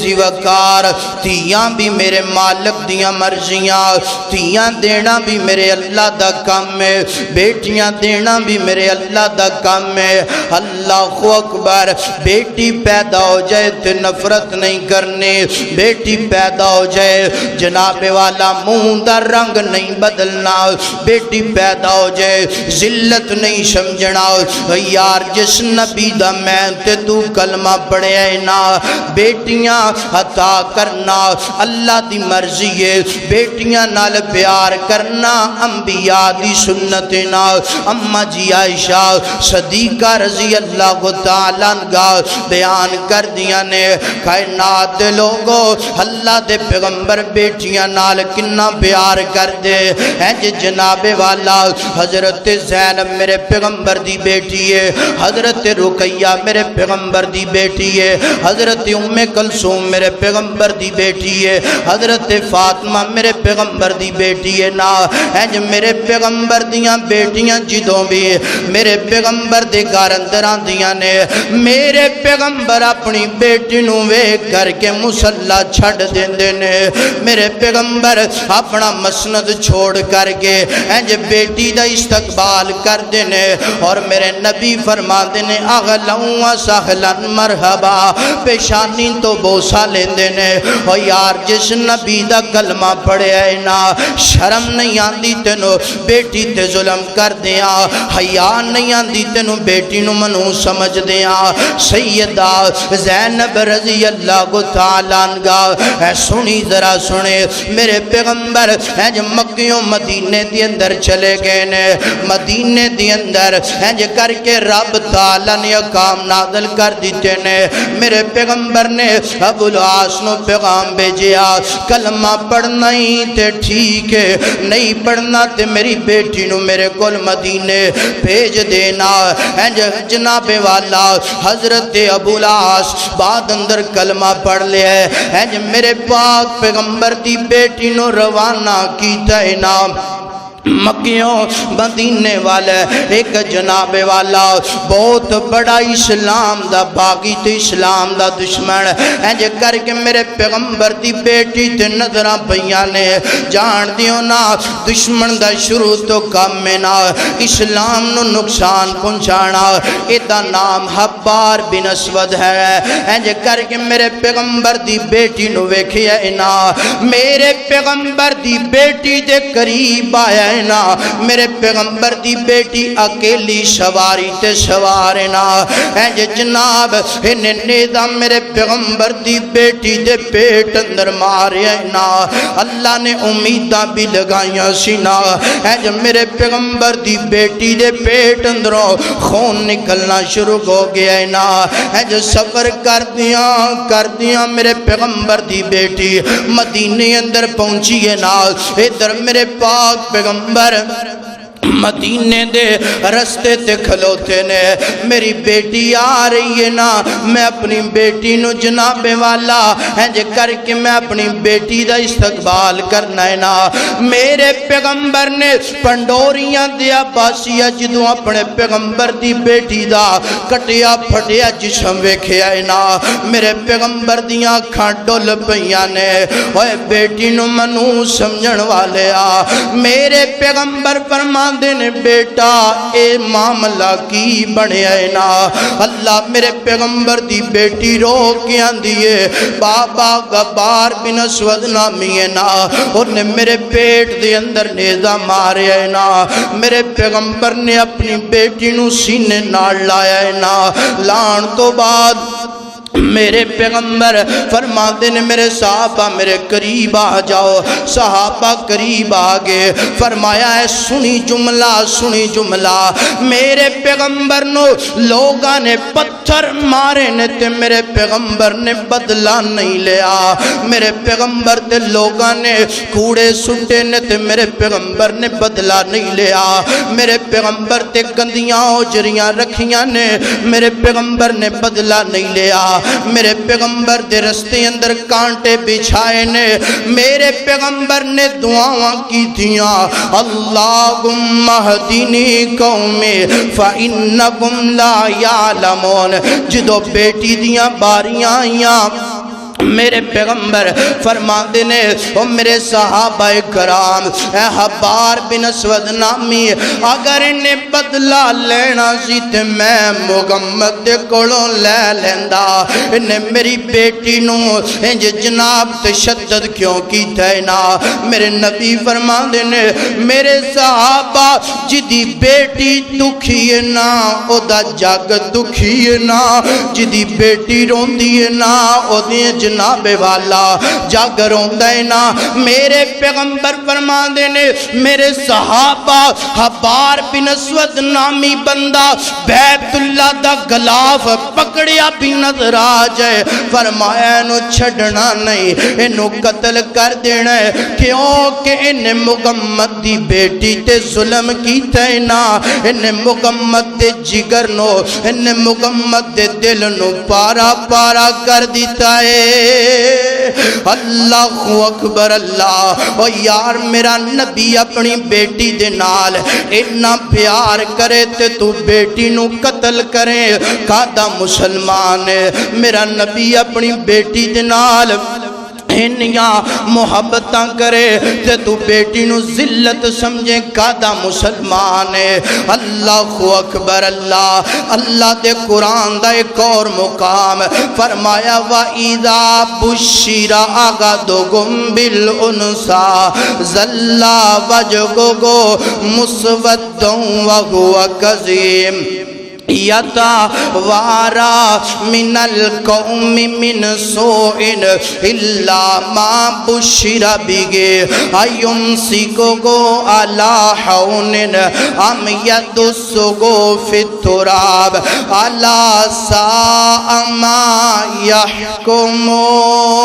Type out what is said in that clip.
عزی وقار تیاں بھی میرے مالک دیاں مرضیاں تیاں دینا بھی میرے اللہ دا کام ہے بیٹیاں دینا بھی میرے اللہ دا کام ہے اللہ اکبر بیٹی پیدا ہو جائے تو نفرت نہیں کرنی بیٹی پیدا ہو جائے جناب والا منہ دا رنگ نہیں بدلنا بیٹی پیدا ہو جائے ذلت نہیں سمجھنا یار جس نبی دا میں تے تو کلمہ پڑھے ہے نا بیٹیاں عطا کرنا اللہ دی مرضی ہے بیٹیاں نال پیار کرنا انبیاء دی سنت نا اما جی عائشہ صدیقہ رضی اللہ تعالیٰ عنہ بیان کر دیا نے کائنات دے لوگو اللہ دے پیغمبر بیٹیاں نال کنا پیار کر دے جناب والا حضرت زینب میرے پیغمبر دی بیٹی ہے حضرت رقیہ میرے پیغمبر دی بیٹی ہے حضرت ام کلثوم میرے پیغمبر دی بیٹی ہے حضرت فاطمہ میرے پیغمبر دی بیٹی ہے نا میرے پیغمبر دیاں بیٹیاں جدوں بھی میرے پیغمبر دے گھر اندر آندیاں نے میرے پیغمبر اپنی بیٹی نو ویکھ کر کے مصلی چھڑ دیندے نے میرے پیغمبر اپنا مسند چھوڑ کر کے بیٹی دا استقبال کر دینے اور میرے نبی فرما دینے اغلن و سہلن مرحبا پیشانی تو بوسا لیندے نے اور یار جس نبی دا کلمہ پڑھے ہے نا شرم نہیں آندی تینو بیٹی تے ظلم کر دیا حیا نہیں آندی تینو بیٹی نو منو سمجھ دیا سیدہ زینب رضی اللہ تعالیٰ عنہ سنی ذرا سنے میرے پیغمبر مکیوں مدینے دی اندر چلے گئے نے مدینے دی اندر کر کے رب تعالیٰ نے احکام نازل کر دیتے نے میرے پیغمبر نے ابو العاص نو پیغام بھیجیا کلمہ پڑھنا ہی تے ٹھیک ہے نہیں پڑھنا تے میری بیٹی نو میرے کول مدینے بھیج دینا جناب والا حضرت ابو العاص بعد اندر کلمہ پڑھ لیا ہے میرے پاک پیغمبر دی بیٹی نو روانہ کیتا ہے نام مکیوں مدینے والے ایک جناب والا بہت بڑا اسلام دا باغی تے اسلام دا دشمن کر کے میرے پیغمبر دی بیٹی تے نظرہ پیاں نے جان دیو نا دشمن دا شروع تو کام میں نا اسلام نو نقصان پہنچانا ایدہ نام حبار بن اسود ہے کر کے میرے پیغمبر دی بیٹی نو ویکھیا نا میرے پیغمبر دی بیٹی دے قریب آیا نا میرے پیغمبر دی بیٹی اکیلی سواری تے سوارنا جناب نیدہ میرے پیغمبر دی بیٹی دے پیٹ اندر ماریا نا اللہ نے امیدہ بھی لگائیاں سینا میرے پیغمبر دی بیٹی دے پیٹ اندروں خون نکلنا شروع ہو گیا نا سفر کر دیا میرے پیغمبر دی بیٹی مدینے اندر پہنچی ہے نا ادھر میرے پاک پیغمبر مدینے دے رستے تے کھلوتے نے میری بیٹی آ رہی ہے نا میں اپنی بیٹی نو جناب والا کر کے میں اپنی بیٹی دا استقبال کرنا ہے نا میرے پیغمبر نے پنڈوریاں دیا باسیا جدوں اپنے پیغمبر دی بیٹی دا کٹیا پھٹیا جسم ویکھیا ہے نا میرے پیغمبر دیاں کھان ڈول پیاں نے اوے بیٹی نو منو سمجھن والے میرے پیغمبر فرما دینے بیٹا اے معاملہ کی بنے آئے نا اللہ میرے پیغمبر دی بیٹی رو کیاں دیئے بابا غبار بن اسود نامی ہے نا انہیں میرے پیٹ دی اندر نیزہ مارے آئے نا میرے پیغمبر نے اپنی بیٹی نو سینے نال لایا ہے نا لان تو بعد میرے پیغمبر فرماتے نے میرے صحابہ میرے قریب آ جاؤ صحابہ قریب آگے فرمایا ہے سنی جملہ میرے پیغمبر نو لوگاں نے پتھر مارے نے تے میرے پیغمبر نے بدلہ نہیں لیا میرے پیغمبر تے لوگاں نے کوڑے سٹے نے تے میرے پیغمبر نے بدلہ نہیں لیا میرے پیغمبر تے گندیاں اوجریاں رکھیاں نے میرے پیغمبر نے بدلہ نہیں لیا میرے پیغمبر دے رستے اندر کانٹے بچھائے نے میرے پیغمبر نے دعاواں کی تھیاں اللہم اہدنی قومی فإنکم لا یعلمون جدو بیٹی دیاں باریاں آئیاں میرے پیغمبر فرماندے نے او میرے صحابہ کرام اے حبار بن اسود نامی اگر انہیں بدلہ لینا سی تے میں محمد دے کولوں لے لیندا انہیں میری بیٹی نو انج جناب تشدد کیوں کیتا ہے نا میرے نبی فرماندے نے میرے صحابہ جدی بیٹی دکھی ہے نا او دا جگ دکھی ہے نا جدی بیٹی روندی ہے نا او دی جناب والا جاگر ہوندہ ہے نا میرے پیغمبر فرماندے نے میرے صحابہ حبار بن اسود نامی بندہ بیت اللہ دا غلاف پکڑیا بھی نظر آ جائے فرمایا انہوں چھڑنا نہیں انہوں قتل کر دینا ہے کیونکہ انہیں محمد دی بیٹی تے ظلم کیتا ہے نا انہیں محمد دے جگر نو انہیں محمد دے دل نو پارا پارا کر دیتا ہے اللہ اکبر اللہ او یار میرا نبی اپنی بیٹی دے نال اتنا پیار کرے تے تو بیٹی نو قتل کرے کادا مسلمان ہے میرا نبی اپنی بیٹی دے نال انیا محبتاں کرے تے تو بیٹی نو ذلت سمجھے کادا مسلمان ہے اللہ اکبر اللہ اللہ دے قرآن دا ایک اور مقام فرمایا وَإِذَا بُشِّرَ أَحَدُكُم بِالْأُنثىٰ ظَلَّ وَجْهُهُ مُسْوَدًّا وَهُوَ كَظِيمٌ يتوارى من القوم من سوء إلا ما بشر به أيمسكه على هون أم يدسه في التراب ألا ساء ما يحكمون